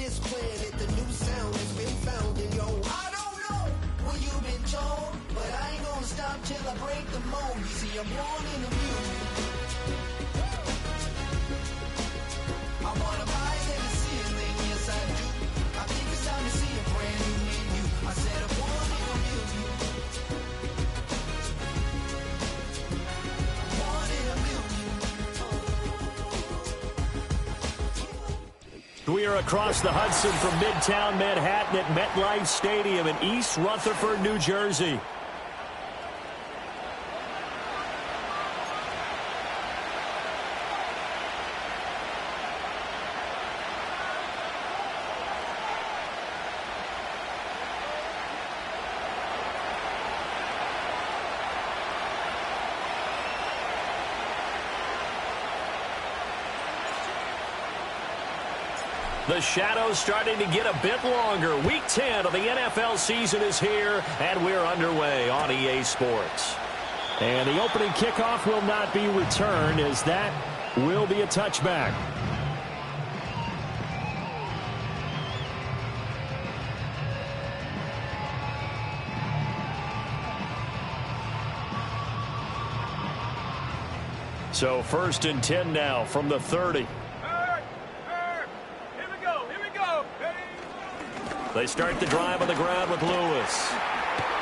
this planet, the new sound has been found. And yo, I don't know what you've been told, but I ain't gonna stop till I break the mold. You see, I'm born in the music. I wanna rise in the ceiling, yes I do. I think it's time to see a brand new menu. I said I'm born in the music. Born in the music. We are across the Hudson from Midtown Manhattan at MetLife Stadium in East Rutherford, New Jersey. The shadow's starting to get a bit longer. Week 10 of the NFL season is here, and we're underway on EA Sports. And the opening kickoff will not be returned, as that will be a touchback. So 1st and 10 now from the 30. They start the drive on the ground with Lewis.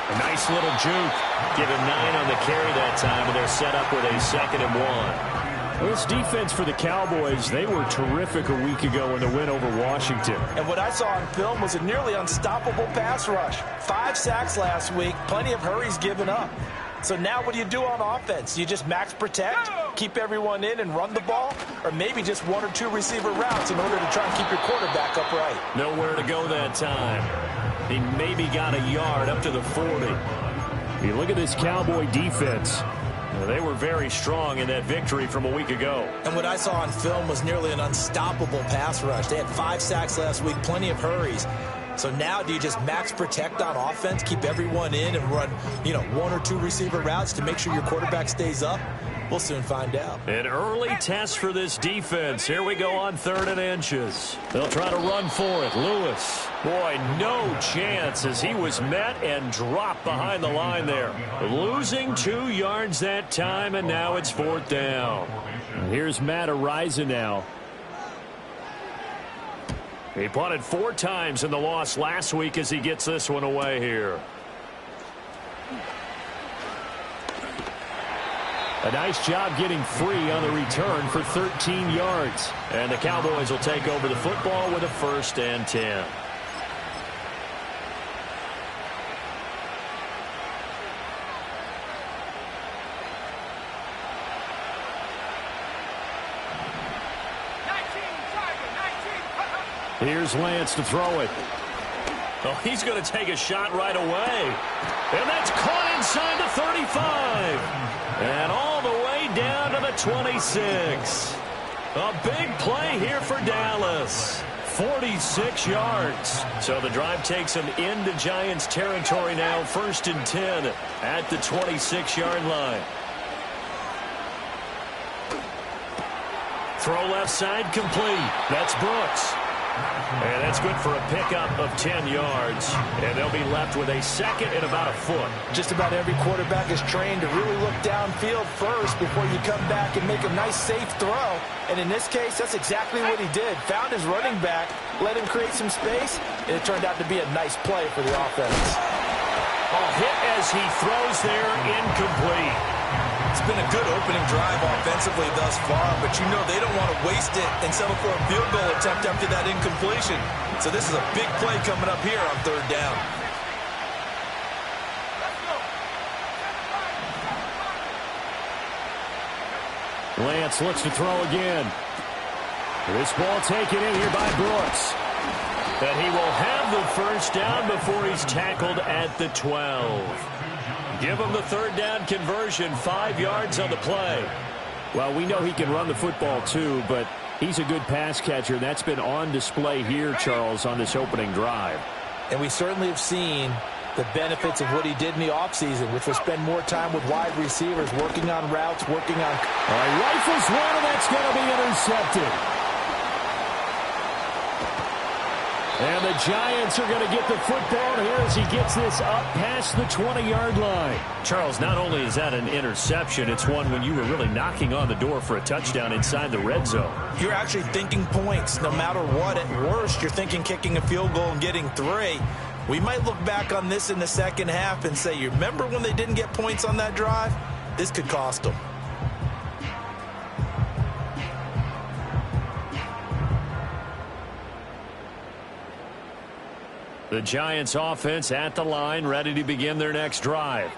A nice little juke. Give him 9 on the carry that time, and they're set up with a 2nd and 1. Well, this defense for the Cowboys, they were terrific a week ago in the win over Washington. And what I saw on film was a nearly unstoppable pass rush. 5 sacks last week, plenty of hurries given up. So now what do you do on offense? You just max protect, keep everyone in and run the ball, or maybe just 1 or 2 receiver routes in order to try and keep your quarterback upright. Nowhere to go that time. He maybe got a yard up to the 40. You look at this Cowboy defense. They were very strong in that victory from a week ago. And what I saw on film was nearly an unstoppable pass rush. They had 5 sacks last week, plenty of hurries. So now do you just max protect on offense, keep everyone in, and run, 1 or 2 receiver routes to make sure your quarterback stays up? We'll soon find out. An early test for this defense. Here we go on 3rd and inches. They'll try to run for it. Lewis. Boy, no chance as he was met and dropped behind the line there. Losing 2 yards that time, and now it's 4th down. Here's Matt Araiza now. He punted 4 times in the loss last week as he gets this one away here. A nice job getting free on the return for 13 yards. And the Cowboys will take over the football with a 1st and 10. Here's Lance to throw it. Oh, he's going to take a shot right away. And that's caught inside the 35. And all the way down to the 26. A big play here for Dallas. 46 yards. So the drive takes him into Giants territory now. 1st and 10 at the 26-yard line. Throw left side complete. That's Brooks. And that's good for a pickup of 10 yards. And they'll be left with a 2nd and about a foot. Just about every quarterback is trained to really look downfield first before you come back and make a nice, safe throw. And in this case, that's exactly what he did. Found his running back, let him create some space, and it turned out to be a nice play for the offense. A hit as he throws there, incomplete. It's been a good opening drive offensively thus far, but they don't want to waste it and settle for a field goal attempt after that incompletion. So this is a big play coming up here on 3rd down. Lance looks to throw again. This ball taken in here by Brooks. And he will have the 1st down before he's tackled at the 12. Give him the 3rd down conversion, 5 yards on the play. Well, we know he can run the football too, but he's a good pass catcher, and that's been on display here, Charles, on this opening drive. And we certainly have seen the benefits of what he did in the offseason, which was spend more time with wide receivers, working on routes, working on... All right, rifles one, and that's going to be intercepted. And the Giants are going to get the football here as he gets this up past the 20-yard line. Charles, not only is that an interception, it's one when you were really knocking on the door for a touchdown inside the red zone. You're actually thinking points no matter what. At worst, you're thinking kicking a field goal and getting 3. We might look back on this in the second half and say, you remember when they didn't get points on that drive? This could cost them. The Giants offense at the line, ready to begin their next drive.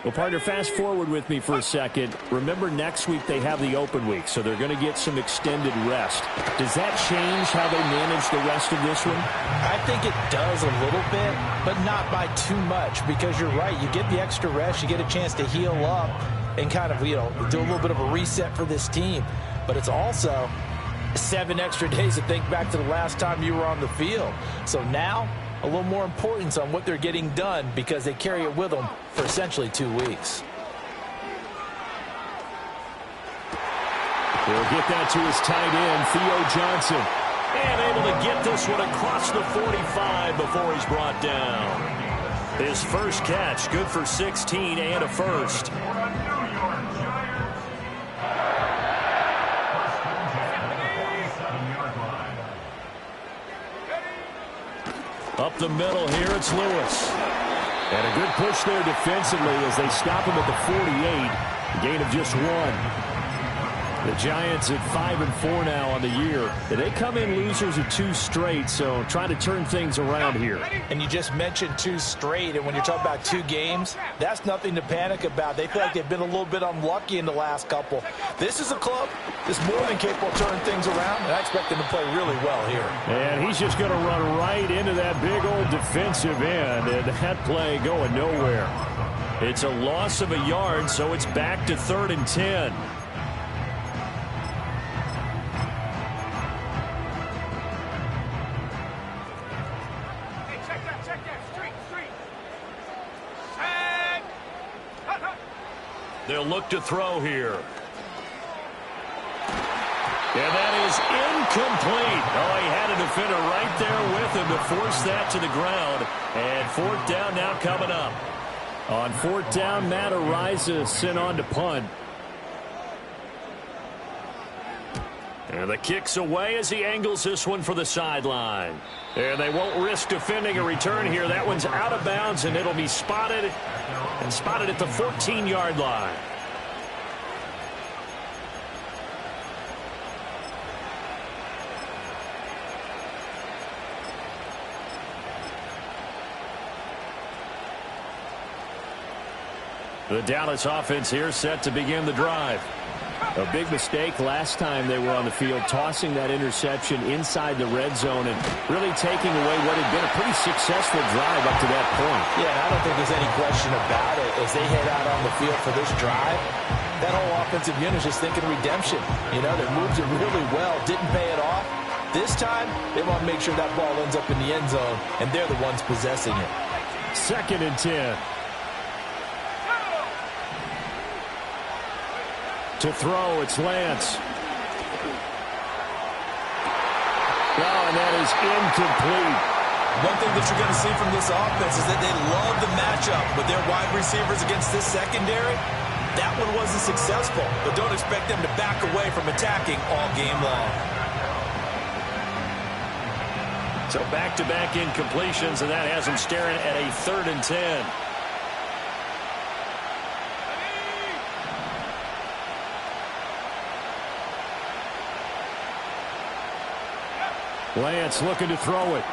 Well, partner, fast forward with me for a second. Remember, next week they have the open week, so they're going to get some extended rest. Does that change how they manage the rest of this one? I think it does a little bit, but not by too much, because you're right. You get the extra rest, you get a chance to heal up and kind of, do a little bit of a reset for this team. But it's also 7 extra days to think back to the last time you were on the field. So now, a little more importance on what they're getting done because they carry it with them for essentially 2 weeks. He'll get that to his tight end, Theo Johnson. And able to get this one across the 45 before he's brought down. His first catch, good for 16 and a first. Up the middle here, it's Lewis. And a good push there defensively as they stop him at the 48. A gain of just 1. The Giants at 5-4 now on the year. They come in losers of 2 straight, so trying to turn things around here. And you just mentioned 2 straight, and when you're talking about 2 games, that's nothing to panic about. They feel like they've been a little bit unlucky in the last couple. This is a club that's more than capable of turning things around, and I expect them to play really well here. And he's just going to run right into that big old defensive end, and that play going nowhere. It's a loss of a yard, so it's back to 3rd and 10. They'll look to throw here. And that is incomplete. Oh, he had a defender right there with him to force that to the ground. And 4th down now coming up. On 4th down, Matt Ariza sent on to punt. And the kick's away as he angles this one for the sideline. And they won't risk defending a return here. That one's out of bounds, and it'll be spotted. And spotted at the 14-yard line. The Dallas offense here set to begin the drive. A big mistake last time they were on the field, tossing that interception inside the red zone and really taking away what had been a pretty successful drive up to that point. Yeah, and I don't think there's any question about it. As they head out on the field for this drive, that whole offensive unit is just thinking redemption. They moved it really well, didn't pay it off. This time, they want to make sure that ball ends up in the end zone, and they're the ones possessing it. 2nd and 10. To throw, it's Lance. Oh, and that is incomplete. One thing that you're going to see from this offense is that they love the matchup with their wide receivers against this secondary. That one wasn't successful, but don't expect them to back away from attacking all game long. So back-to-back incompletions, and that has them staring at a 3rd and 10. Lance looking to throw it.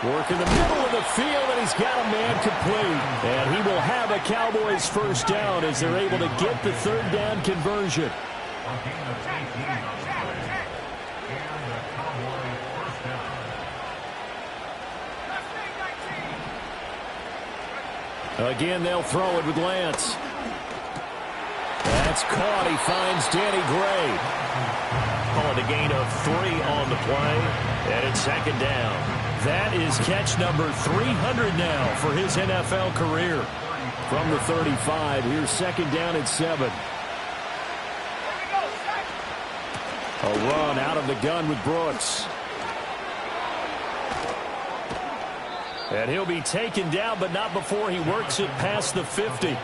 Work in the middle of the field, and he's got a man complete. And he will have a Cowboys 1st down as they're able to get the 3rd down conversion. Again, they'll throw it with Lance. That's caught. He finds Danny Gray. Calling a gain of 3 on the play, and it's 2nd down. That is catch number 300 now for his NFL career. From the 35, here's 2nd down and 7. A run out of the gun with Brooks. And he'll be taken down, but not before he works it past the 50.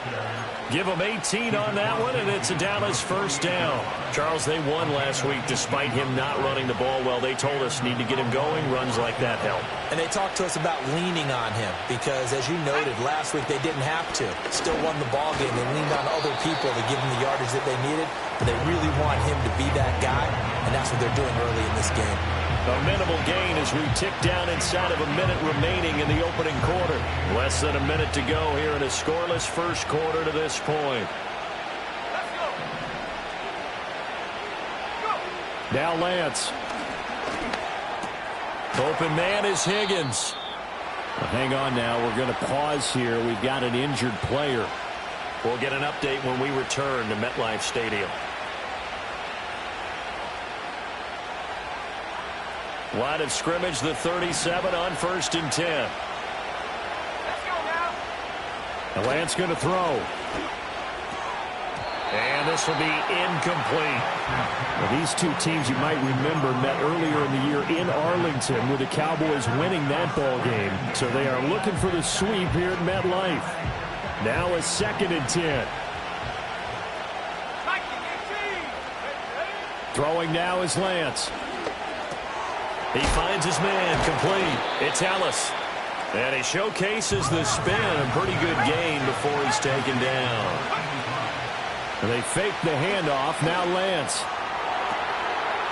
Give him 18 on that one, and it's a Dallas first down. Charles, they won last week despite him not running the ball well. They told us need to get him going. Runs like that help. And they talked to us about leaning on him because, as you noted, last week they didn't have to. Still won the ball game. They leaned on other people to give them the yardage that they needed, but they really want him to be that guy, and that's what they're doing early in this game. A minimal gain as we tick down inside of a minute remaining in the opening quarter. Less than a minute to go here in a scoreless first quarter to this point. Now Lance. Open man is Higgins. Well, hang on now. We're going to pause here. We've got an injured player. We'll get an update when we return to MetLife Stadium. Line of scrimmage, the 37 on 1st and 10. Let's go now. And Lance going to throw. And this will be incomplete. Well, these two teams you might remember met earlier in the year in Arlington with the Cowboys winning that ball game. So they are looking for the sweep here at MetLife. Now a 2nd and 10. Throwing now is Lance. He finds his man, complete. It's Ellis. And he showcases the spin. A pretty good gain before he's taken down. And they fake the handoff. Now Lance.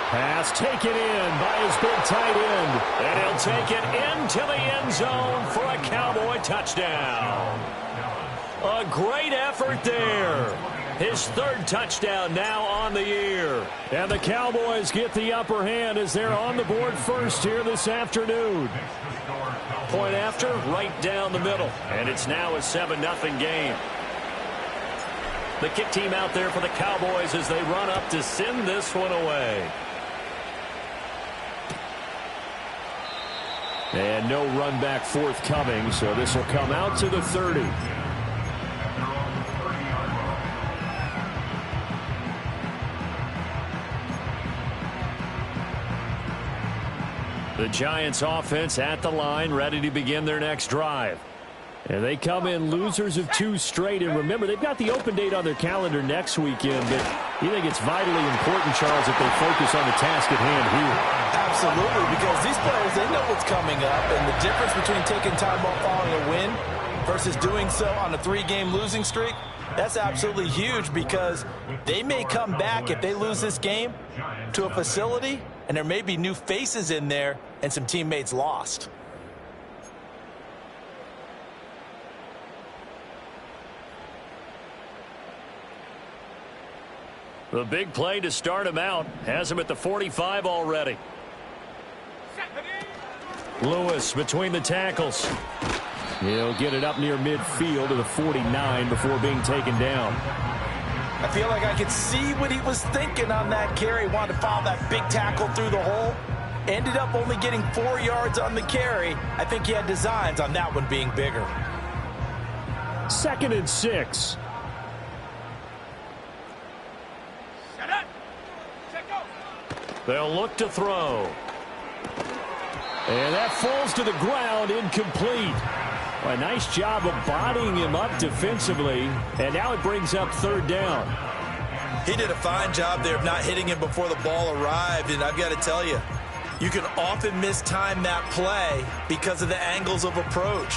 Pass taken in by his big tight end. And he'll take it into the end zone for a Cowboy touchdown. A great effort there. His 3rd touchdown now on the year. And the Cowboys get the upper hand as they're on the board first here this afternoon. Point after, right down the middle. And it's now a 7-0 game. The kick team out there for the Cowboys as they run up to send this one away. And no run back forthcoming, so this will come out to the 30. The Giants offense at the line, ready to begin their next drive. And they come in losers of 2 straight. And remember, they've got the open date on their calendar next weekend. But you think it's vitally important, Charles, that they focus on the task at hand here? Absolutely, because these players, they know what's coming up. And the difference between taking time off following a win versus doing so on a 3-game losing streak, that's absolutely huge because they may come back if they lose this game to a facility and there may be new faces in there and some teammates lost. The big play to start him out has him at the 45 already. Lewis between the tackles. He'll get it up near midfield to the 49 before being taken down. I feel like I could see what he was thinking on that carry. Wanted to follow that big tackle through the hole. Ended up only getting 4 yards on the carry. I think he had designs on that one being bigger. 2nd and 6. They'll look to throw. And that falls to the ground, incomplete. A nice job of bodying him up defensively. And now it brings up 3rd down. He did a fine job there of not hitting him before the ball arrived. And I've got to tell you, you can often mistime that play because of the angles of approach.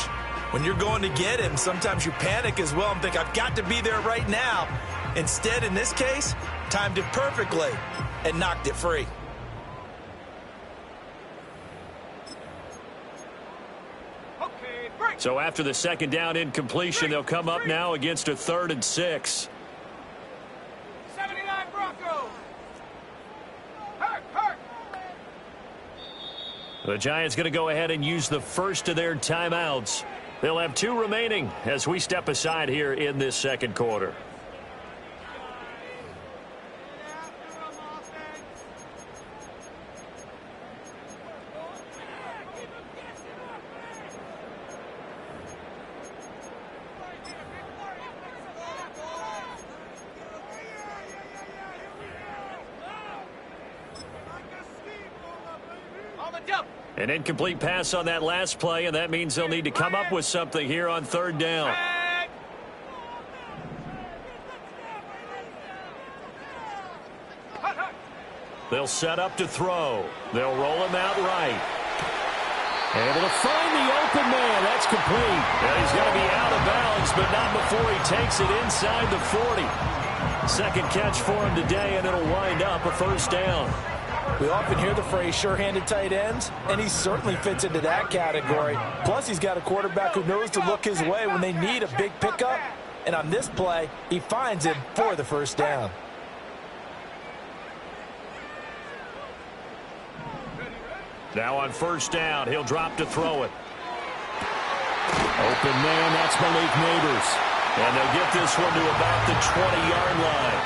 When you're going to get him, sometimes you panic as well and think, I've got to be there right now. Instead, in this case, timed it perfectly and knocked it free. So after the 2nd down incompletion, they'll come up now against a 3rd and 6. 79 Broncos. Hurt. The Giants going to go ahead and use the first of their timeouts. They'll have 2 remaining as we step aside here in this 2nd quarter. An incomplete pass on that last play, and that means they'll need to come up with something here on third down. They'll set up to throw. They'll roll him out right. Able to find the open man. That's complete. And he's going to be out of bounds, but not before he takes it inside the 40. Second catch for him today, and it'll wind up a first down. We often hear the phrase sure-handed tight ends, and he certainly fits into that category. Plus, he's got a quarterback who knows to look his way when they need a big pickup. And on this play, he finds him for the first down. Now on first down, he'll drop to throw it. Open man, that's Malik Neighbors. And they'll get this one to about the 20-yard line.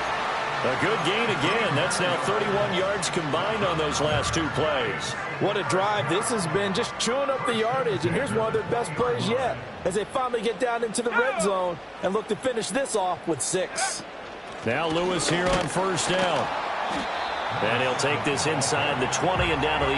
A good gain again. That's now 31 yards combined on those last two plays. What a drive this has been, just chewing up the yardage. And here's one of their best plays yet as they finally get down into the red zone and look to finish this off with 6. Now Lewis here on first down. And he'll take this inside the 20 and down to the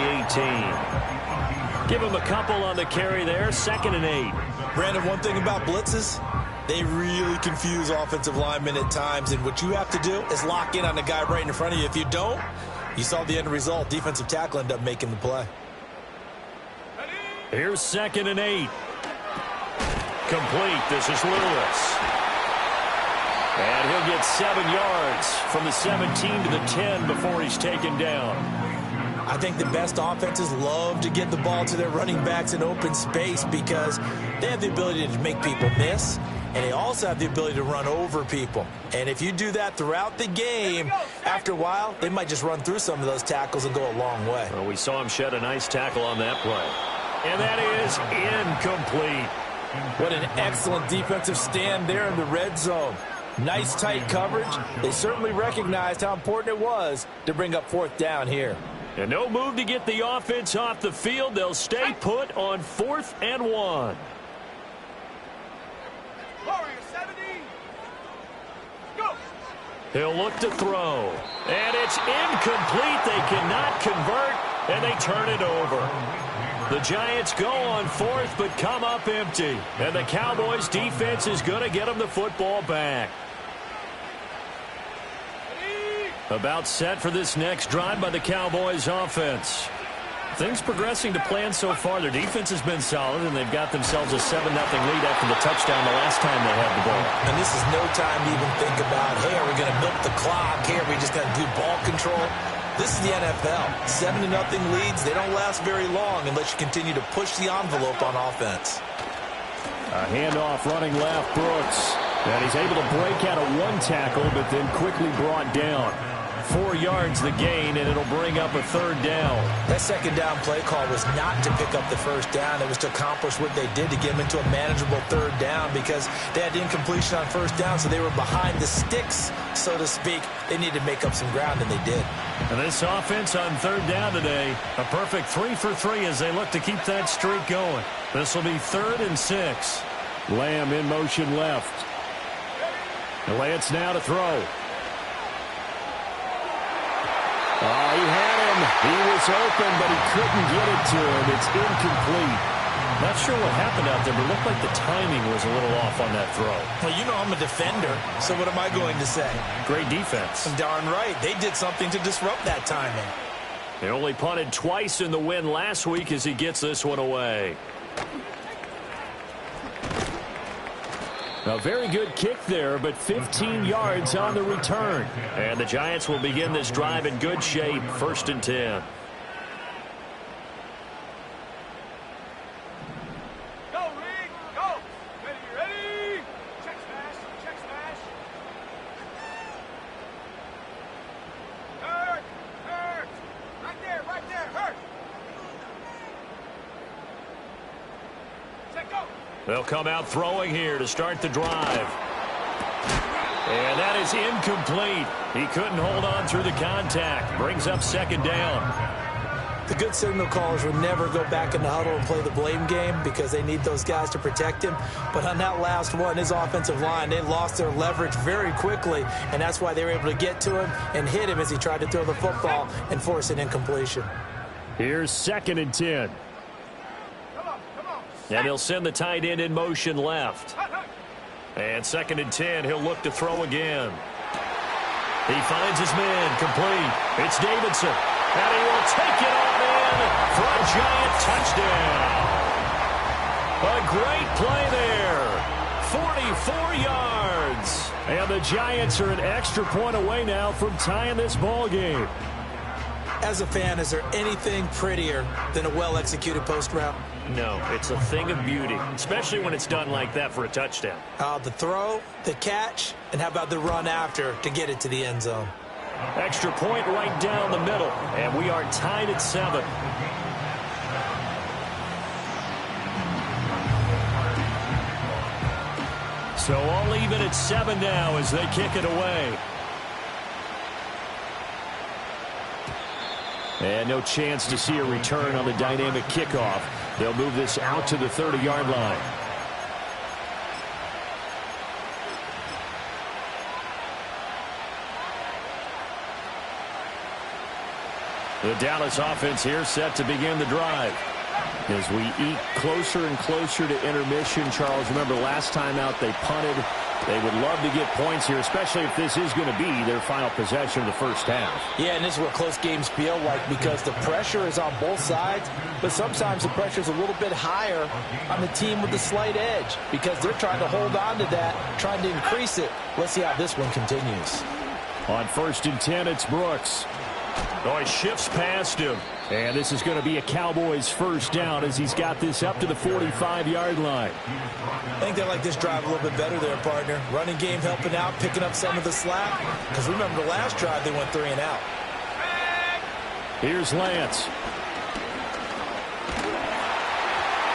18. Give him a couple on the carry there. 2nd and 8. Brandon, one thing about blitzes, they really confuse offensive linemen at times, and what you have to do is lock in on the guy right in front of you. If you don't, you saw the end result. Defensive tackle ended up making the play. Here's 2nd and 8. Complete. This is Lewis. And he'll get 7 yards from the 17 to the 10 before he's taken down. I think the best offenses love to get the ball to their running backs in open space because they have the ability to make people miss, and they also have the ability to run over people. And if you do that throughout the game, after a while, they might just run through some of those tackles and go a long way. Well, we saw him shed a nice tackle on that play. And that is incomplete. What an excellent defensive stand there in the red zone. Nice tight coverage. They certainly recognized how important it was to bring up 4th down here. And no move to get the offense off the field. They'll stay put on 4th and 1. He'll look to throw. And it's incomplete. They cannot convert, and they turn it over. The Giants go on 4th, but come up empty. And the Cowboys defense is going to get them the football back. About set for this next drive by the Cowboys offense. Things progressing to plan so far. Their defense has been solid, and they've got themselves a 7-0 lead after the touchdown the last time they had the ball. And this is no time to even think about, hey, are we going to milk the clock? Hey, are we just going to do ball control? This is the NFL. 7-0 leads, they don't last very long unless you continue to push the envelope on offense. A handoff running left, Brooks. And he's able to break out of one tackle, but then quickly brought down. 4 yards the gain, and it'll bring up a 3rd down. That 2nd down play call was not to pick up the 1st down. It was to accomplish what they did to get them into a manageable 3rd down because they had incompletion on 1st down, so they were behind the sticks, so to speak. They needed to make up some ground, and they did. And this offense on 3rd down today, a perfect 3 for 3 as they look to keep that streak going. This will be 3rd and 6. Lamb in motion left. Lance now to throw. Oh, he had him. He was open, but he couldn't get it to him. It's incomplete. Not sure what happened out there, but it looked like the timing was a little off on that throw. Well, you know I'm a defender, so what am I going to say? Great defense. Darn right. They did something to disrupt that timing. They only punted twice in the win last week as he gets this one away. A very good kick there, but 15 yards on the return. And the Giants will begin this drive in good shape, 1st and 10. Go, Reed, go. Ready. Check smash. Hurt. Right there, hurt. Check, go. They'll come out throwing here to start the drive. And that is incomplete. He couldn't hold on through the contact. Brings up 2nd down. The good signal callers would never go back in the huddle and play the blame game because they need those guys to protect him. But on that last one, his offensive line, they lost their leverage very quickly, and that's why they were able to get to him and hit him as he tried to throw the football and force an incompletion. Here's 2nd and 10. Come on. And he'll send the tight end in motion left. And 2nd and 10, he'll look to throw again. He finds his man, complete. It's Davidson. And he will take it on in for a giant touchdown. A great play there. 44 yards. And the Giants are an extra point away now from tying this ball game. As a fan, is there anything prettier than a well-executed post route? No, it's a thing of beauty, especially when it's done like that for a touchdown. The throw, the catch, and how about the run after to get it to the end zone? Extra point right down the middle, and we are tied at 7. So all even at 7 now as they kick it away. And no chance to see a return on the dynamic kickoff. They'll move this out to the 30-yard line. The Dallas offense here set to begin the drive. As we eat closer and closer to intermission, Charles, remember last time out they punted. They would love to get points here, especially if this is going to be their final possession of the first half. Yeah, and this is what close games feel like because the pressure is on both sides, but sometimes the pressure is a little bit higher on the team with the slight edge because they're trying to hold on to that, trying to increase it. Let's see how this one continues. On 1st and 10, it's Brooks. Oh, he shifts past him. And this is going to be a Cowboys first down as he's got this up to the 45-yard line. I think they like this drive a little bit better there, partner. Running game helping out, picking up some of the slack. Because remember the last drive, they went 3 and out. Here's Lance.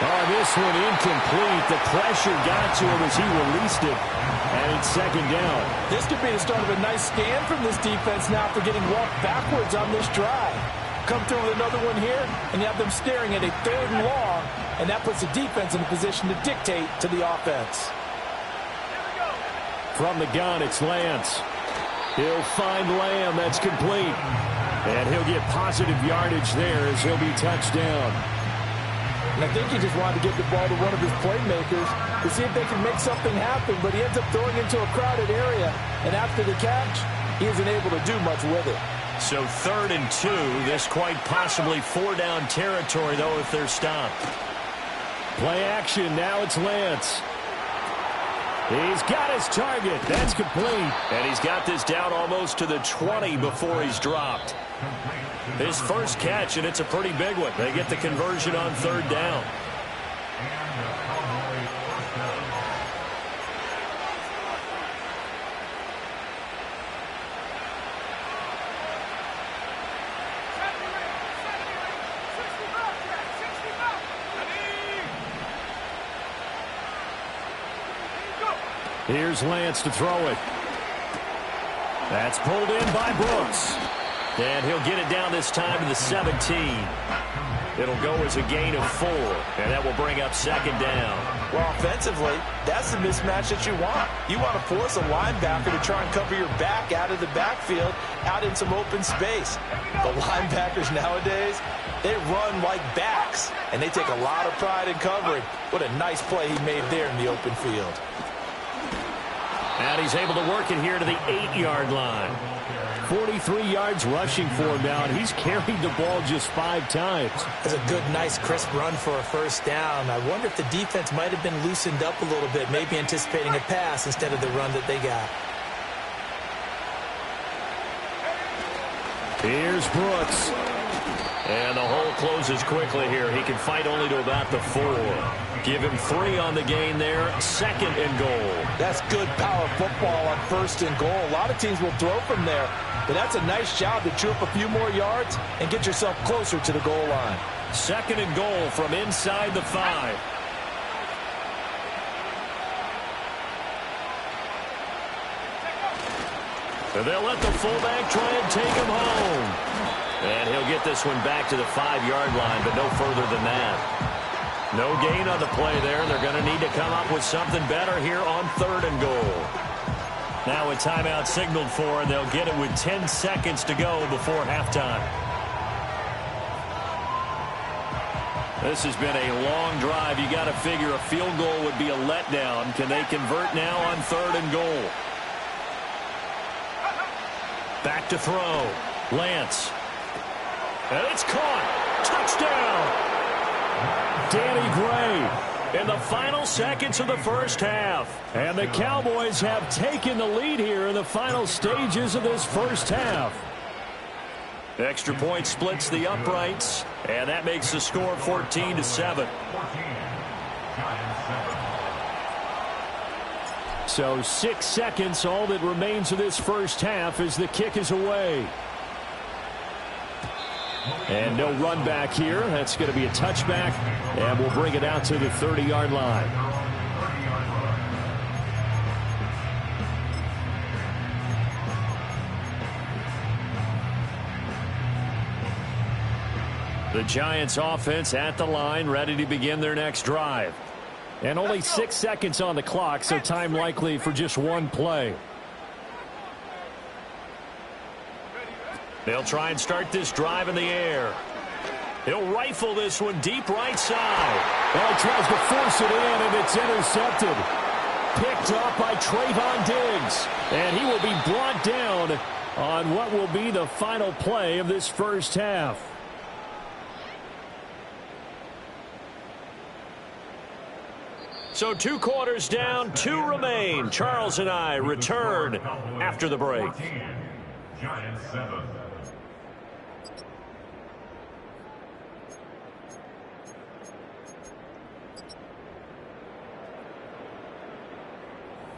Oh, this one incomplete. The pressure got to him as he released it. And it's 2nd down. This could be the start of a nice stand from this defense now for getting walked backwards on this drive. Come through with another one here, and you have them staring at a 3rd and long, and that puts the defense in a position to dictate to the offense. From the gun, it's Lance. He'll find Lamb. That's complete. And he'll get positive yardage there as he'll be touched down. And I think he just wanted to get the ball to one of his playmakers to see if they can make something happen, but he ends up throwing into a crowded area, and after the catch, he isn't able to do much with it. So 3rd and 2, this quite possibly 4-down territory, though, if they're stopped. Play action, now it's Lance. He's got his target, that's complete. And he's got this down almost to the 20 before he's dropped. His first catch, and it's a pretty big one. They get the conversion on 3rd down. Here's Lance to throw it. That's pulled in by Brooks. And he'll get it down this time to the 17. It'll go as a gain of 4, and that will bring up 2nd down. Well, offensively, that's the mismatch that you want. You want to force a linebacker to try and cover your back out of the backfield, out in some open space. The linebackers nowadays, they run like backs, and they take a lot of pride in covering. What a nice play he made there in the open field. And he's able to work it here to the 8-yard line. 43 yards rushing for him now, and he's carried the ball just 5 times. That's a good, nice, crisp run for a first down. I wonder if the defense might have been loosened up a little bit, maybe anticipating a pass instead of the run that they got. Here's Brooks. And the hole closes quickly here. He can fight only to about the 4. Give him 3 on the gain there. 2nd and goal. That's good power football on 1st and goal. A lot of teams will throw from there, but that's a nice job to chew up a few more yards and get yourself closer to the goal line. 2nd and goal from inside the 5. And they'll let the fullback try and take him home. And he'll get this one back to the 5-yard line, but no further than that. No gain on the play there. They're going to need to come up with something better here on 3rd and goal. Now a timeout signaled for, and they'll get it with 10 seconds to go before halftime. This has been a long drive. You got to figure a field goal would be a letdown. Can they convert now on 3rd and goal? Back to throw. Lance. And it's caught. Touchdown. Danny Gray in the final seconds of the first half. And the Cowboys have taken the lead here in the final stages of this first half. Extra point splits the uprights, and that makes the score 14-7. So 6 seconds, all that remains of this first half as the kick is away. And no run back here. That's going to be a touchback, and we'll bring it out to the 30-yard line. The Giants offense at the line, ready to begin their next drive. And only 6 seconds on the clock, so time likely for just one play. They'll try and start this drive in the air. He'll rifle this one deep right side. Well, he tries to force it in, and it's intercepted. Picked up by Trayvon Diggs. And he will be brought down on what will be the final play of this first half. So 2 quarters down, 2 remain. Charles and I return after the break. Giants 7.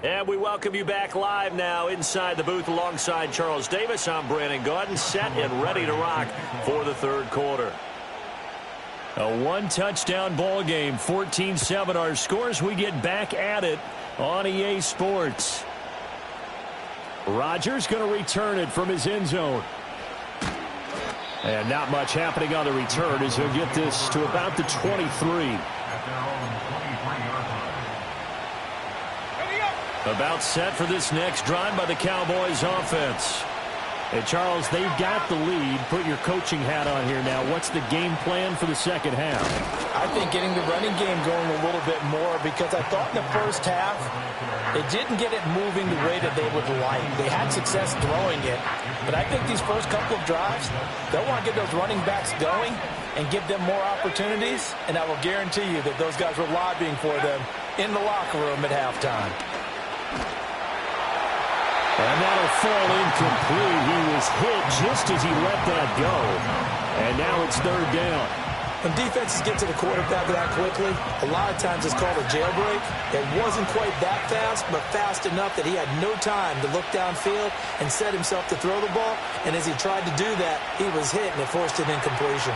And we welcome you back live now inside the booth alongside Charles Davis. I'm Brandon Gaudin, set and ready to rock for the 3rd quarter. A 1-touchdown ball game, 14-7 our scores. We get back at it on EA Sports. Rodgers going to return it from his end zone. And not much happening on the return as he'll get this to about the 23. About set for this next drive by the Cowboys offense. And Charles, they've got the lead. Put your coaching hat on here now. What's the game plan for the second half? I think getting the running game going a little bit more, because I thought in the first half they didn't get it moving the way that they would like. They had success throwing it, but I think these first couple of drives, they'll want to get those running backs going and give them more opportunities, and I will guarantee you that those guys were lobbying for them in the locker room at halftime. And that'll fall incomplete. He was hit just as he let that go. And now it's 3rd down. When defenses get to the quarterback that quickly, a lot of times it's called a jailbreak. It wasn't quite that fast, but fast enough that he had no time to look downfield and set himself to throw the ball. And as he tried to do that, he was hit, and it forced an incompletion.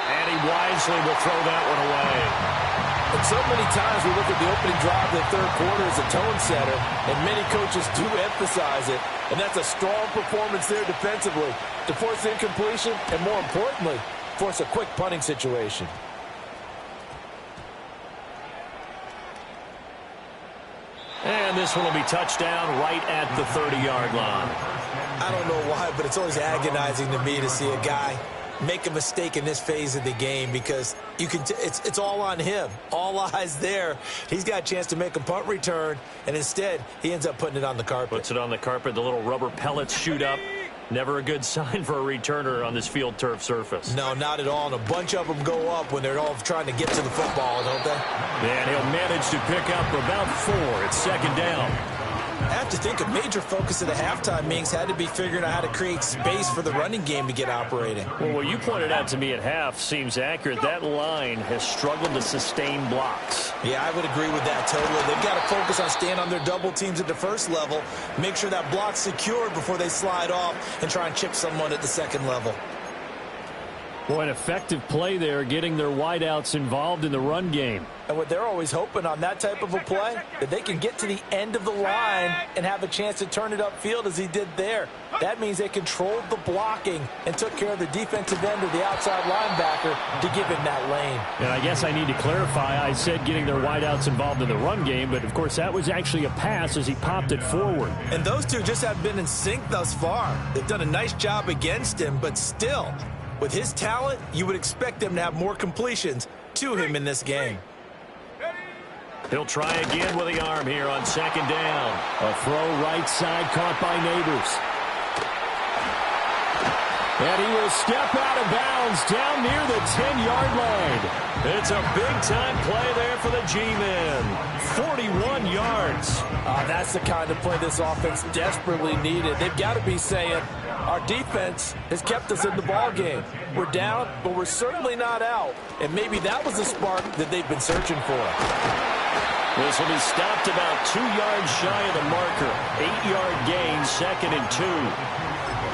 And he wisely will throw that one away. And so many times we look at the opening drive of the 3rd quarter as a tone setter, and many coaches do emphasize it. And that's a strong performance there defensively to force incompletion and, more importantly, force a quick punting situation. And this one will be touchdown right at the 30-yard line. I don't know why, but it's always agonizing to me to see a guy make a mistake in this phase of the game, because you can it's all on him. All eyes there. He's got a chance to make a punt return, and instead he ends up putting it on the carpet. Puts it on the carpet. The little rubber pellets shoot up. Never a good sign for a returner on this field turf surface. No, not at all. And a bunch of them go up when they're all trying to get to the football, don't they? And he'll manage to pick up about 4. It's 2nd down. I have to think a major focus of the halftime meetings had to be figuring out how to create space for the running game to get operating. Well, what you pointed out to me at half seems accurate. That line has struggled to sustain blocks. Yeah, I would agree with that totally. They've got to focus on staying on their double teams at the first level, make sure that block's secured before they slide off and try and chip someone at the second level. Boy, an effective play there, getting their wideouts involved in the run game. And what they're always hoping on that type of a play, that they can get to the end of the line and have a chance to turn it upfield as he did there. That means they controlled the blocking and took care of the defensive end of the outside linebacker to give him that lane. And I guess I need to clarify, I said getting their wideouts involved in the run game, but of course that was actually a pass as he popped it forward. And those two just haven't been in sync thus far. They've done a nice job against him, but still, With his talent, you would expect them to have more completions to him in this game. He'll try again with the arm here on second down. A throw right side caught by Neighbors. And he will step out of bounds down near the 10-yard line. It's a big-time play there for the G-men. 41 yards. That's the kind of play this offense desperately needed. They've got to be saying, our defense has kept us in the ball game. We're down, but we're certainly not out. And maybe that was the spark that they've been searching for. This will be stopped about 2 yards shy of the marker. 8-yard gain, 2nd and 2.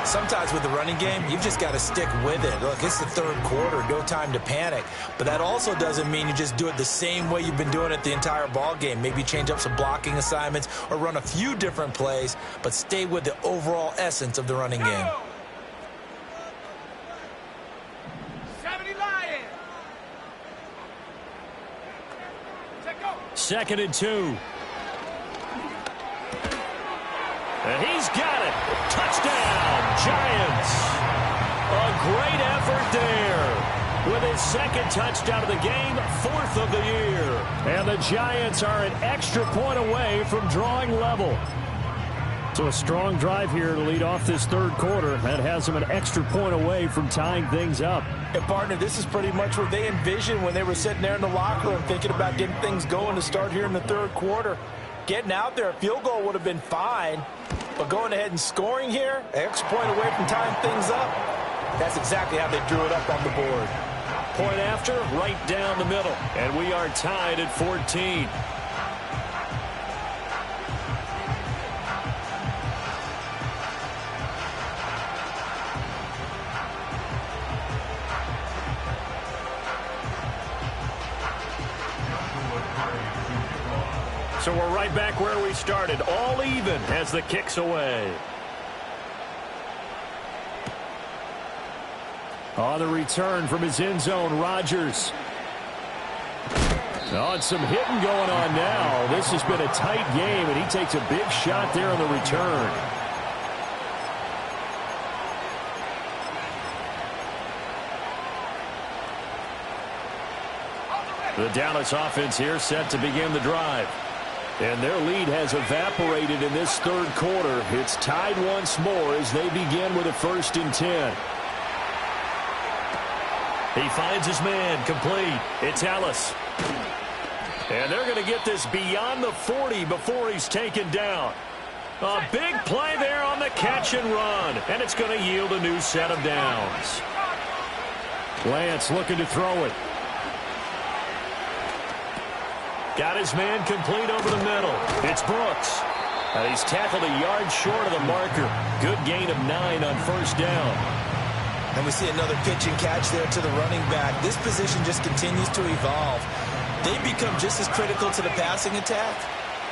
Sometimes with the running game, you've just got to stick with it. Look, it's the third quarter, no time to panic. But that also doesn't mean you just do it the same way you've been doing it the entire ball game. Maybe change up some blocking assignments or run a few different plays, but stay with the overall essence of the running game. 70 Lions. 2nd and 2. And he's got it. Touchdown, Giants. A great effort there. With his 2nd touchdown of the game, 4th of the year. And the Giants are an extra point away from drawing level. So a strong drive here to lead off this third quarter. That has them an extra point away from tying things up. And, partner, this is pretty much what they envisioned when they were sitting there in the locker room thinking about getting things going to start here in the third quarter. Getting out there, a field goal would have been fine. But going ahead and scoring here, an extra point away from tying things up, that's exactly how they drew it up on the board. Point after, right down the middle. And we are tied at 14. So we're right back where we started, all even as the kick's away. On the return from his end zone, Rodgers. Oh, and some hitting going on now. This has been a tight game, and he takes a big shot there on the return. The Dallas offense here set to begin the drive. And their lead has evaporated in this third quarter. It's tied once more as they begin with a 1st and 10. He finds his man, complete. It's Ellis. And they're going to get this beyond the 40 before he's taken down. A big play there on the catch and run. And it's going to yield a new set of downs. Lance looking to throw it. Got his man complete over the middle. It's Brooks. And he's tackled a yard short of the marker. Good gain of 9 on 1st down. And we see another pitch and catch there to the running back. This position just continues to evolve. They become just as critical to the passing attack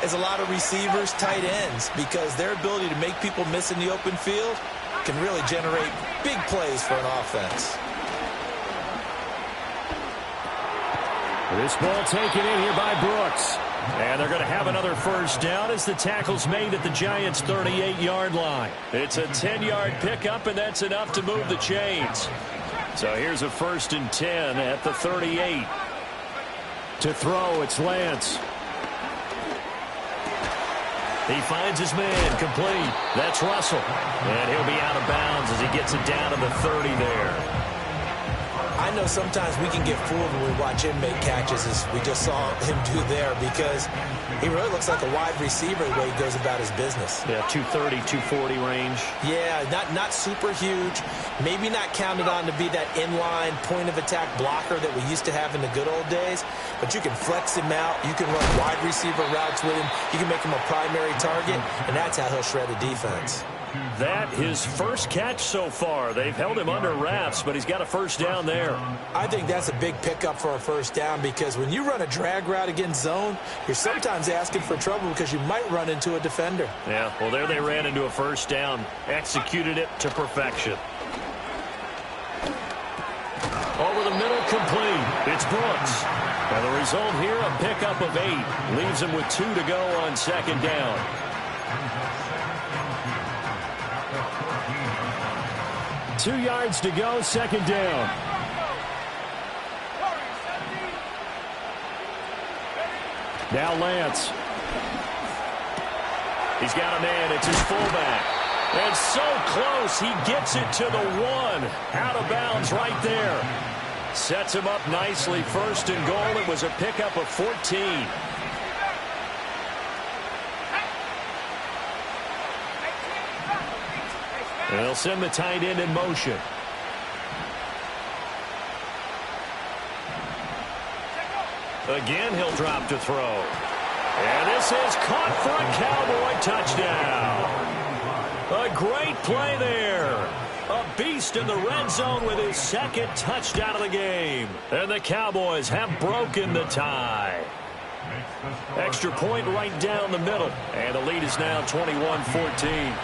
as a lot of receivers, tight ends, because their ability to make people miss in the open field can really generate big plays for an offense. This ball taken in here by Brooks. And they're going to have another 1st down as the tackle's made at the Giants' 38-yard line. It's a 10-yard pickup, and that's enough to move the chains. So here's a 1st and 10 at the 38. To throw, it's Lance. He finds his man, complete. That's Russell. And he'll be out of bounds as he gets it down to the 30 there. I know sometimes we can get fooled when we watch him make catches, as we just saw him do there, because he really looks like a wide receiver the way he goes about his business. Yeah, 230, 240 range. Yeah, not super huge. Maybe not counted on to be that inline point-of-attack blocker that we used to have in the good old days, but you can flex him out. You can run wide receiver routes with him. You can make him a primary target, and that's how he'll shred a defense. That his 1st catch so far. They've held him under wraps, but he's got a 1st down there. I think that's a big pickup for a 1st down, because when you run a drag route against zone, you're sometimes asking for trouble because you might run into a defender. Yeah, well, there they ran into a 1st down. Executed it to perfection. Over the middle, complete. It's Brooks. And the result here, a pickup of 8. Leaves him with 2 to go on 2nd down. 2 yards to go, second down. Now Lance. He's got a man. It's his fullback. And so close, he gets it to the 1. Out of bounds right there. Sets him up nicely. First and goal. It was a pickup of 14. And they'll send the tight end in motion. Again, he'll drop to throw. And this is caught for a Cowboy touchdown. A great play there. A beast in the red zone with his second touchdown of the game. And the Cowboys have broken the tie. Extra point right down the middle. And the lead is now 21-14.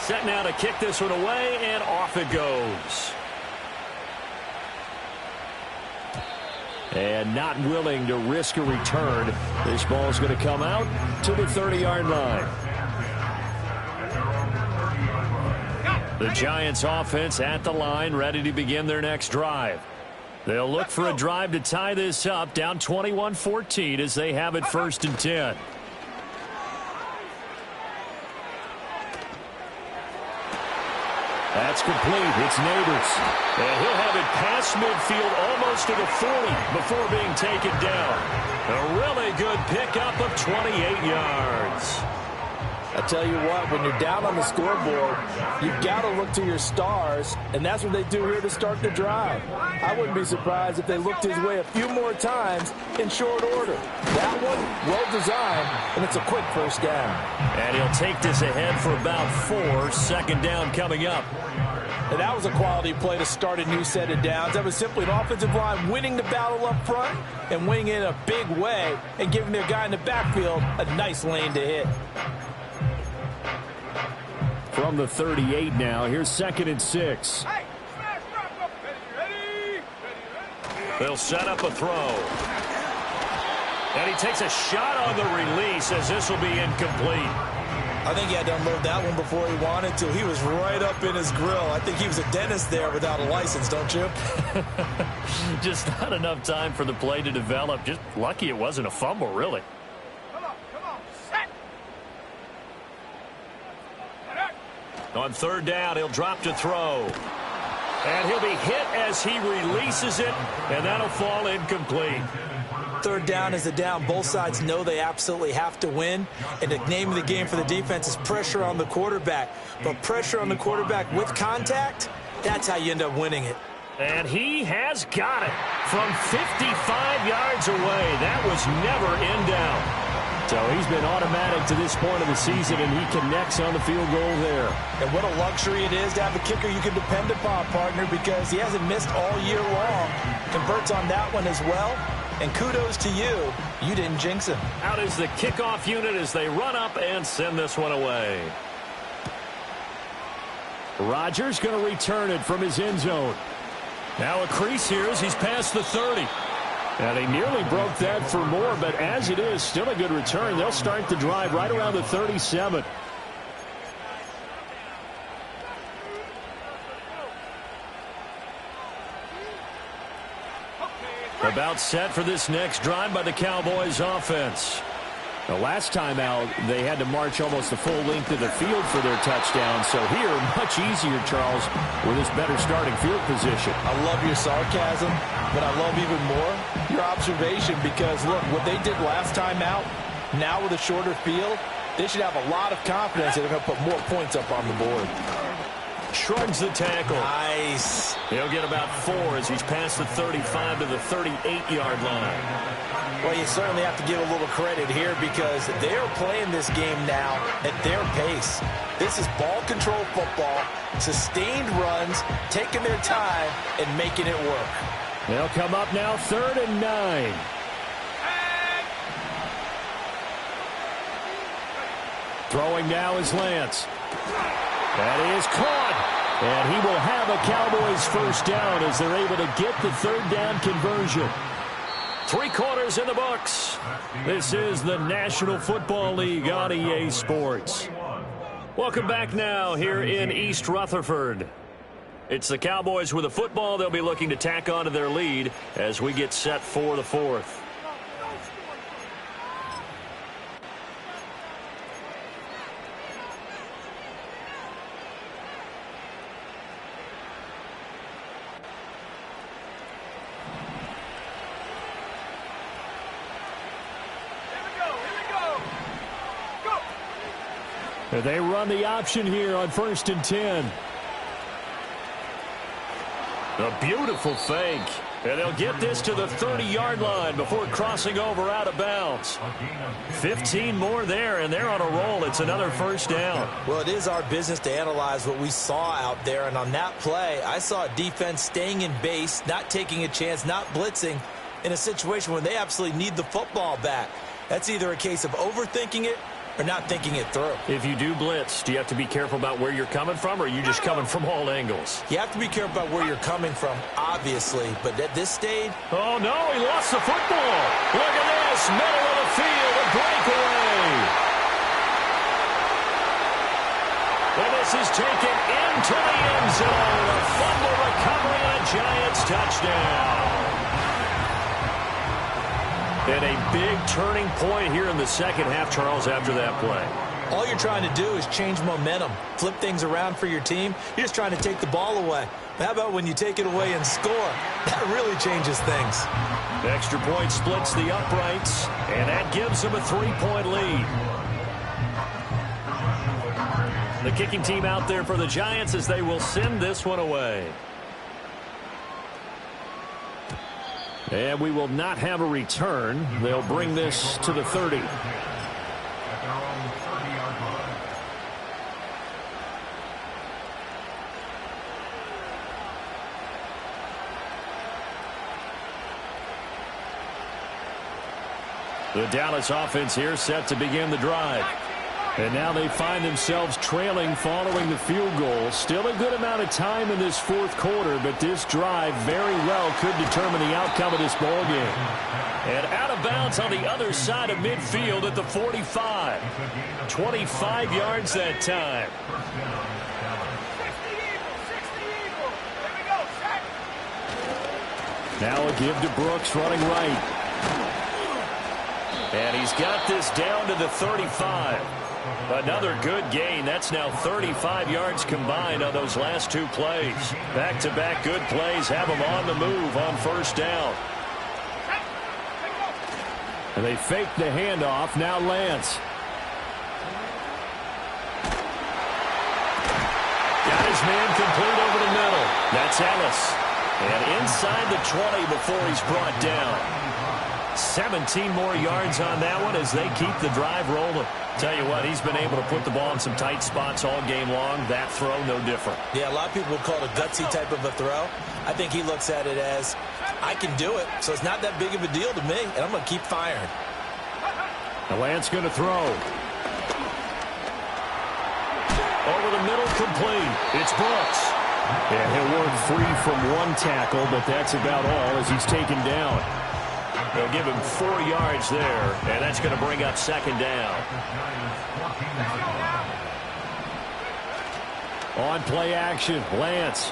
Set now to kick this one away, and off it goes. And not willing to risk a return. This ball is going to come out to the 30-yard line. The Giants offense at the line, ready to begin their next drive. They'll look for a drive to tie this up, down 21-14 as they have it 1st and 10. That's complete. It's Neighbors. And he'll have it past midfield almost to the 40 before being taken down. A really good pickup of 28 yards. I tell you what, when you're down on the scoreboard, you've got to look to your stars, and that's what they do here to start the drive. I wouldn't be surprised if they looked his way a few more times in short order. That one, well designed, and it's a quick first down. And he'll take this ahead for about 4. Second down coming up. And that was a quality play to start a new set of downs. That was simply an offensive line winning the battle up front and winning it in a big way and giving their guy in the backfield a nice lane to hit. From the 38 now, here's 2nd and 6. They'll set up a throw. And he takes a shot on the release as this will be incomplete. I think he had to unload that one before he wanted to. He was right up in his grill. I think he was a dentist there without a license, don't you? Just not enough time for the play to develop. Just lucky it wasn't a fumble, really. On 3rd down, he'll drop to throw. And he'll be hit as he releases it, and that'll fall incomplete. 3rd down is the down. Both sides know they absolutely have to win. And the name of the game for the defense is pressure on the quarterback. But pressure on the quarterback with contact, that's how you end up winning it. And he has got it from 55 yards away. That was never in doubt. So he's been automatic to this point of the season, and he connects on the field goal there. And what a luxury it is to have a kicker you can depend upon, partner, because he hasn't missed all year long. Converts on that one as well. And kudos to you. You didn't jinx him. Out is the kickoff unit as they run up and send this one away. Rodgers going to return it from his end zone. Now a crease here as he's past the 30. And he nearly broke that for more, but as it is, still a good return. They'll start the drive right around the 37. About set for this next drive by the Cowboys offense. The last time out, they had to march almost the full length of the field for their touchdown. So here, much easier, Charles, with this better starting field position. I love your sarcasm, but I love even more your observation because, look, what they did last time out, now with a shorter field, they should have a lot of confidence that they're going to put more points up on the board. Shrugs the tackle. Nice. He'll get about 4 as he's past the 35 to the 38-yard line. Well, you certainly have to give a little credit here because they're playing this game now at their pace. This is ball control football, sustained runs, taking their time, and making it work. They'll come up now 3rd and 9. Throwing now is Lance. That is caught. And he will have a Cowboys first down as they're able to get the 3rd down conversion. 3 quarters in the books. This is the National Football League on EA Sports. Welcome back now here in East Rutherford. It's the Cowboys with the football. They'll be looking to tack on to their lead as we get set for the fourth. They run the option here on 1st and 10. A beautiful fake. And they'll get this to the 30-yard line before crossing over out of bounds. 15 more there, and they're on a roll. It's another first down. Well, it is our business to analyze what we saw out there. And on that play, I saw a defense staying in base, not taking a chance, not blitzing in a situation where they absolutely need the football back. That's either a case of overthinking it or not thinking it through. If you do blitz, do you have to be careful about where you're coming from, or are you just coming from all angles? You have to be careful about where you're coming from, obviously. But at this stage... Oh, no, he lost the football. Look at this, middle of the field, a breakaway. And this is taken into the end zone. A fumble recovery and a Giants touchdown. And a big turning point here in the second half, Charles, after that play. All you're trying to do is change momentum, flip things around for your team. You're just trying to take the ball away. How about when you take it away and score? That really changes things. The extra point splits the uprights, and that gives them a 3-point lead. The kicking team out there for the Giants as they will send this one away. And we will not have a return. They'll bring this to the 30. The Dallas offense here set to begin the drive. And now they find themselves trailing following the field goal. Still a good amount of time in this fourth quarter, but this drive very well could determine the outcome of this ball game. And out of bounds on the other side of midfield at the 45. 25 yards that time. Now a give to Brooks running right. And he's got this down to the 35. Another good gain. That's now 35 yards combined on those last two plays. Back-to-back good plays have them on the move on first down. And they fake the handoff. Now Lance. Got his man complete over the middle. That's Ellis. And inside the 20 before he's brought down. 17 more yards on that one as they keep the drive rolling. Tell you what, he's been able to put the ball in some tight spots all game long. That throw, no different. Yeah, a lot of people would call it a gutsy type of a throw. I think he looks at it as, I can do it, so it's not that big of a deal to me, and I'm going to keep firing. The Lance going to throw. Over the middle, complete. It's Brooks. And he'll work free from one tackle, but that's about all as he's taken down. They'll give him 4 yards there, and that's going to bring up second down. On play action, Lance.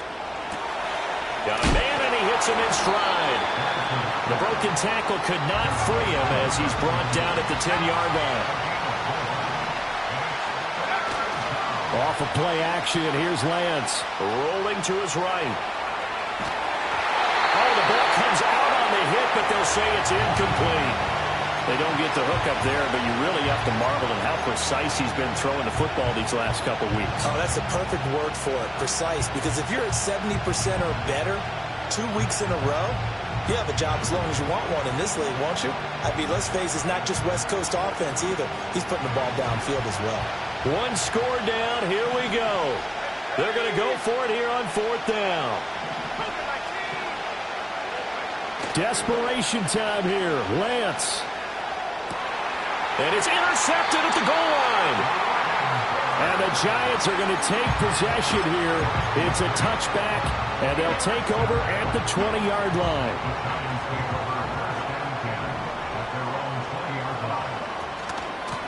Got a man, and he hits him in stride. The broken tackle could not free him as he's brought down at the 10-yard line. Off of play action, here's Lance. Rolling to his right. Oh, the ball comes out on the hit, but they'll say it's incomplete. They don't get the hook up there, but you really have to marvel at how precise he's been throwing the football these last couple weeks. Oh, that's a perfect word for it, precise. Because if you're at 70% or better 2 weeks in a row, you have a job as long as you want one in this league, won't you? I mean, let's face it, it's not just West Coast offense either. He's putting the ball downfield as well. One score down. Here we go. They're going to go for it here on fourth down. Desperation time here. Lance. And it's intercepted at the goal line. And the Giants are going to take possession here. It's a touchback, and they'll take over at the 20-yard line.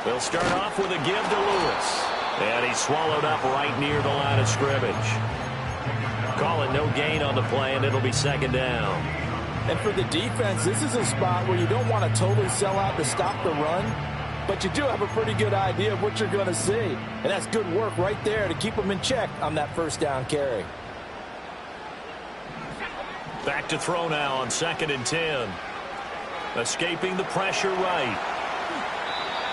They'll start off with a give to Lewis. And he's swallowed up right near the line of scrimmage. Call it no gain on the play, and it'll be second down. And for the defense, this is a spot where you don't want to totally sell out to stop the run, but you do have a pretty good idea of what you're going to see. And that's good work right there to keep them in check on that first down carry. Back to throw now on 2nd and 10. Escaping the pressure right.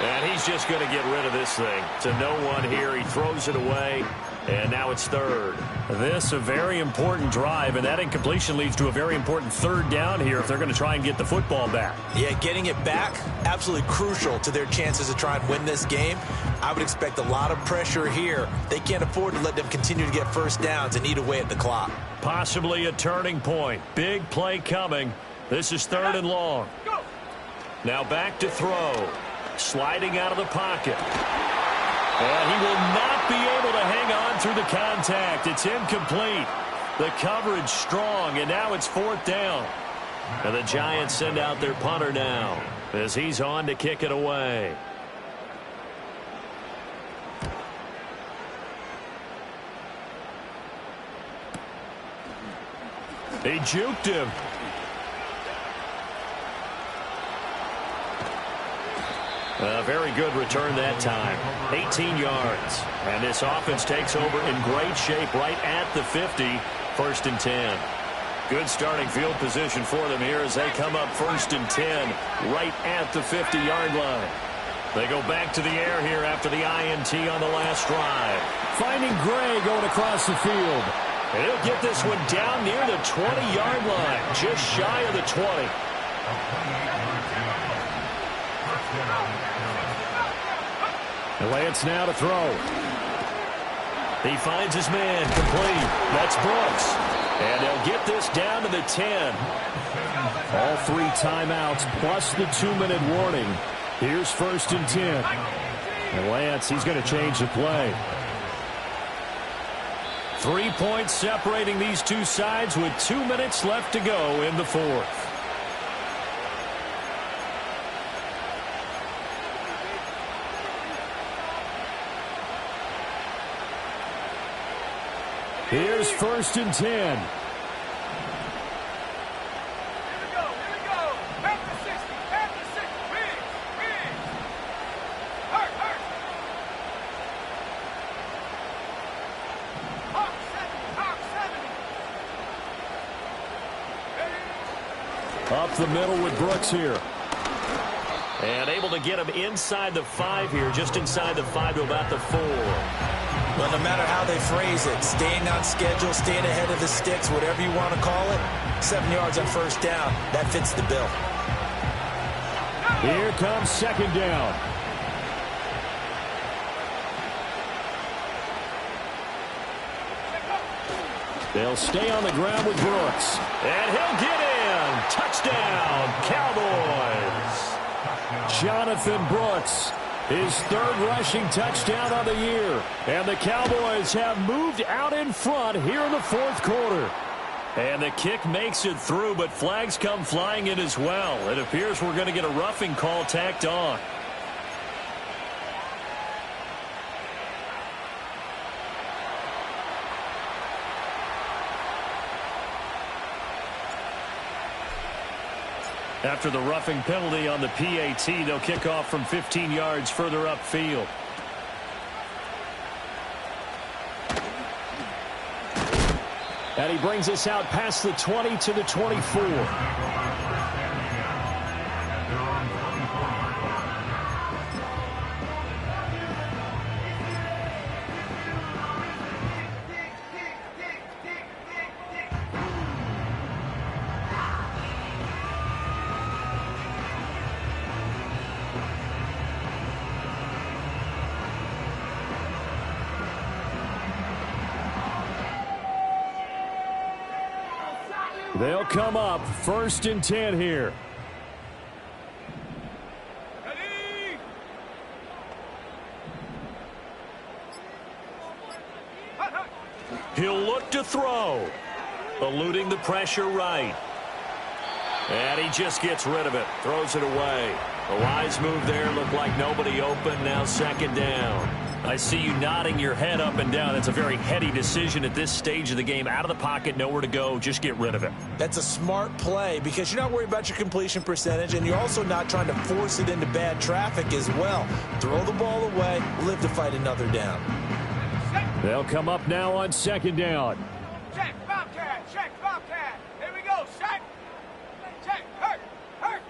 And he's just going to get rid of this thing. To no one here. He throws it away. And now it's 3rd. This a very important drive, and that incompletion leads to a very important 3rd down here if they're going to try and get the football back. Yeah, getting it back, absolutely crucial to their chances to try and win this game. I would expect a lot of pressure here. They can't afford to let them continue to get first downs and eat away at the clock. Possibly a turning point. Big play coming. This is 3rd and long. Now back to throw. Sliding out of the pocket. And he will not be able to hang on through the contact. It's incomplete. The coverage strong, and now it's 4th down. And the Giants send out their punter now as he's on to kick it away. He juked him. A very good return that time. 18 yards. And this offense takes over in great shape right at the 50. 1st and 10. Good starting field position for them here as they come up 1st and 10 right at the 50-yard line. They go back to the air here after the INT on the last drive. Finding Gray going across the field. And he'll get this one down near the 20-yard line, just shy of the 20. Lance now to throw. He finds his man complete. That's Brooks. And they'll get this down to the 10. All 3 timeouts plus the 2-minute warning. Here's 1st and 10. And Lance, he's going to change the play. 3 points separating these two sides with 2 minutes left to go in the 4th. Here's 1st and 10. Up the middle with Brooks here. And able to get him inside the 5 here, just inside the 5 to about the 4. Well, no matter how they phrase it, staying on schedule, staying ahead of the sticks, whatever you want to call it, 7 yards on 1st down, that fits the bill. Here comes 2nd down. They'll stay on the ground with Brooks. And he'll get in. Touchdown, Cowboys. Jonathan Brooks, his 3rd rushing touchdown of the year. And the Cowboys have moved out in front here in the 4th quarter. And the kick makes it through, but flags come flying in as well. It appears we're going to get a roughing call tacked on. After the roughing penalty on the PAT, they'll kick off from 15 yards further upfield. And he brings us out past the 20 to the 24. They'll come up 1st and 10 here. He'll look to throw. Eluding the pressure right. And he just gets rid of it. Throws it away. A wise move there. Looked like nobody open. Now 2nd down. I see you nodding your head up and down. That's a very heady decision at this stage of the game. Out of the pocket, nowhere to go. Just get rid of it. That's a smart play because you're not worried about your completion percentage, and you're also not trying to force it into bad traffic as well. Throw the ball away, live to fight another down. They'll come up now on 2nd down. Check, Bobcat, check, Bobcat. Here we go, check. Check, hurt, hurt.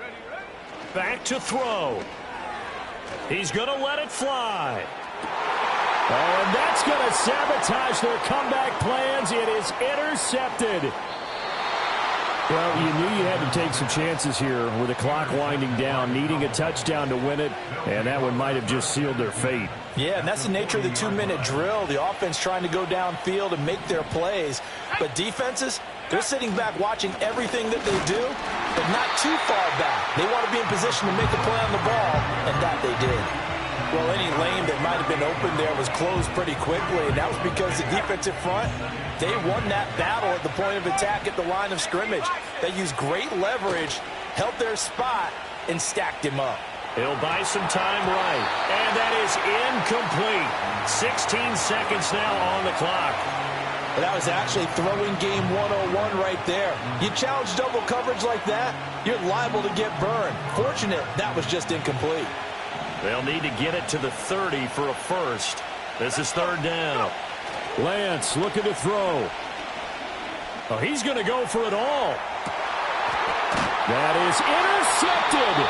Ready, ready? Back to throw. He's going to let it fly. Oh, and that's going to sabotage their comeback plans. It is intercepted. Well, you knew you had to take some chances here with the clock winding down, needing a touchdown to win it, and that one might have just sealed their fate. Yeah, and that's the nature of the 2-minute drill. The offense trying to go downfield and make their plays. But defenses, they're sitting back watching everything that they do, but not too far back. They want to be in position to make a play on the ball, and that they did. Well, any lane that might have been open there was closed pretty quickly, and that was because the defensive front, they won that battle at the point of attack at the line of scrimmage. They used great leverage, held their spot, and stacked him up. He'll buy some time right, and that is incomplete. 16 seconds now on the clock. Well, that was actually throwing game 101 right there. You challenge double coverage like that, you're liable to get burned. Fortunate that was just incomplete. They'll need to get it to the 30 for a first. This is 3rd down. Lance looking to throw. Oh, he's going to go for it all. That is intercepted.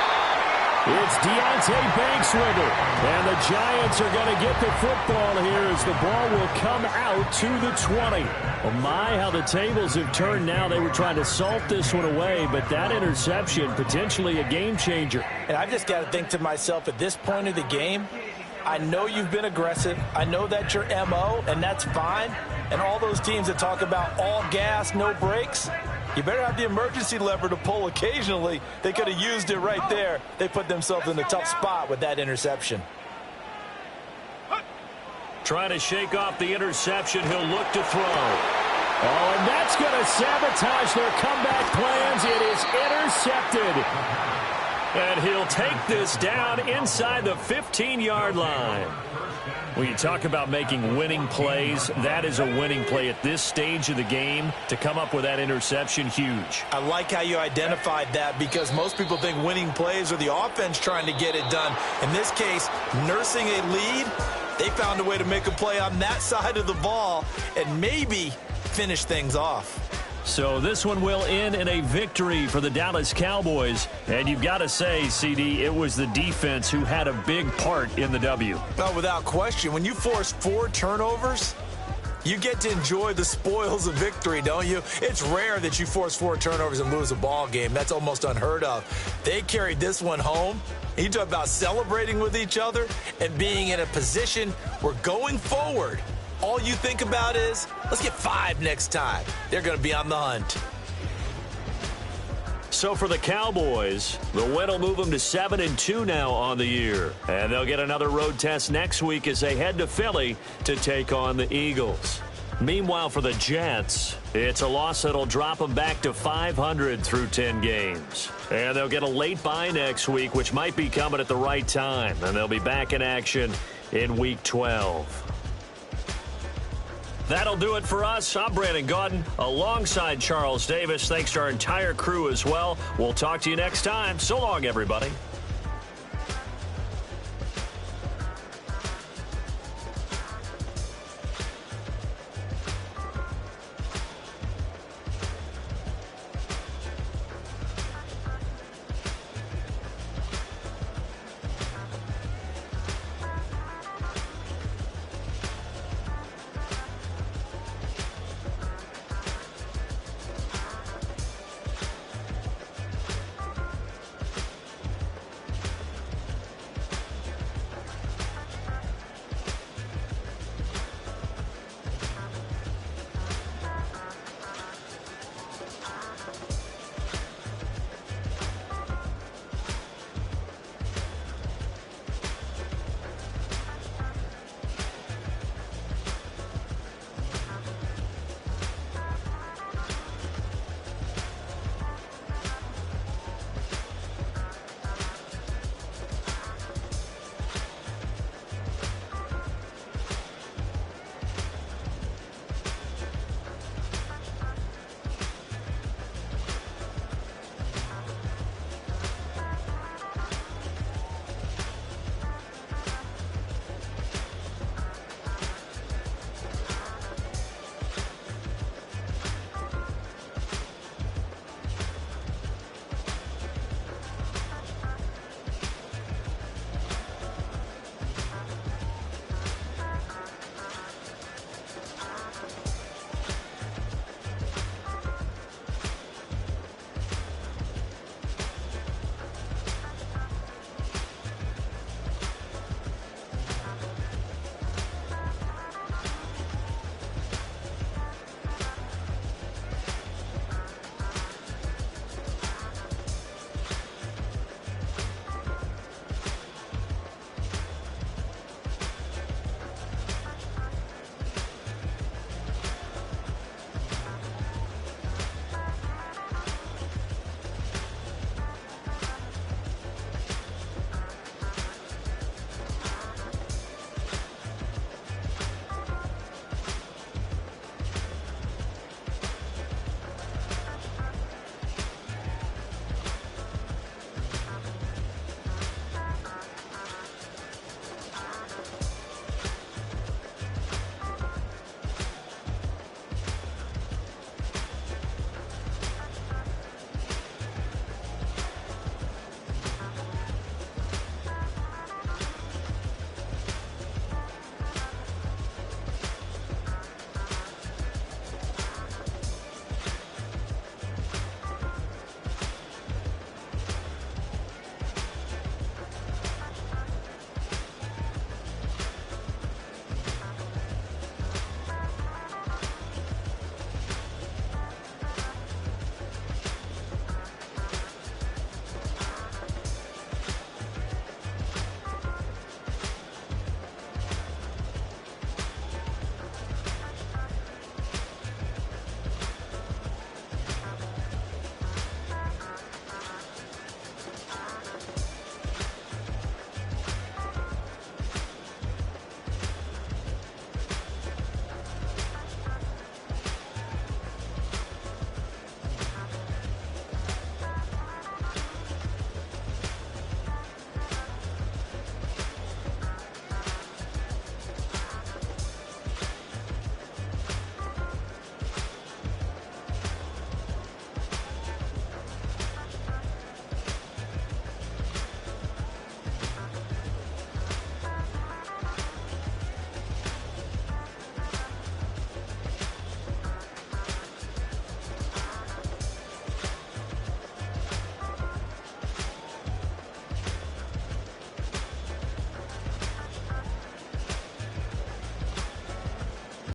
It's Deontay Banks with it. And the Giants are going to get the football here as the ball will come out to the 20. Oh, my, how the tables have turned now. They were trying to salt this one away, but that interception, potentially a game changer. And I've just got to think to myself, at this point of the game, I know you've been aggressive. I know that's your MO, and that's fine. And all those teams that talk about all gas, no brakes, you better have the emergency lever to pull occasionally. They could have used it right there. They put themselves in a tough spot with that interception. Trying to shake off the interception. He'll look to throw. Oh, and that's going to sabotage their comeback plans. It is intercepted. And he'll take this down inside the 15-yard line. When you talk about making winning plays, that is a winning play at this stage of the game. To come up with that interception, huge. I like how you identified that because most people think winning plays are the offense trying to get it done. In this case, nursing a lead, they found a way to make a play on that side of the ball and maybe finish things off. So this one will end in a victory for the Dallas Cowboys. And you've got to say, CD, it was the defense who had a big part in the W. No, without question. When you force 4 turnovers, you get to enjoy the spoils of victory, don't you? It's rare that you force 4 turnovers and lose a ball game. That's almost unheard of. They carried this one home. You talk about celebrating with each other and being in a position where going forward, all you think about is, let's get 5 next time. They're going to be on the hunt. So for the Cowboys, the win will move them to 7-2 now on the year. And they'll get another road test next week as they head to Philly to take on the Eagles. Meanwhile, for the Jets, it's a loss that'll drop them back to 500 through 10 games. And they'll get a late bye next week, which might be coming at the right time. And they'll be back in action in Week 12. That'll do it for us. I'm Brandon Gaudin alongside Charles Davis. Thanks to our entire crew as well. We'll talk to you next time. So long, everybody.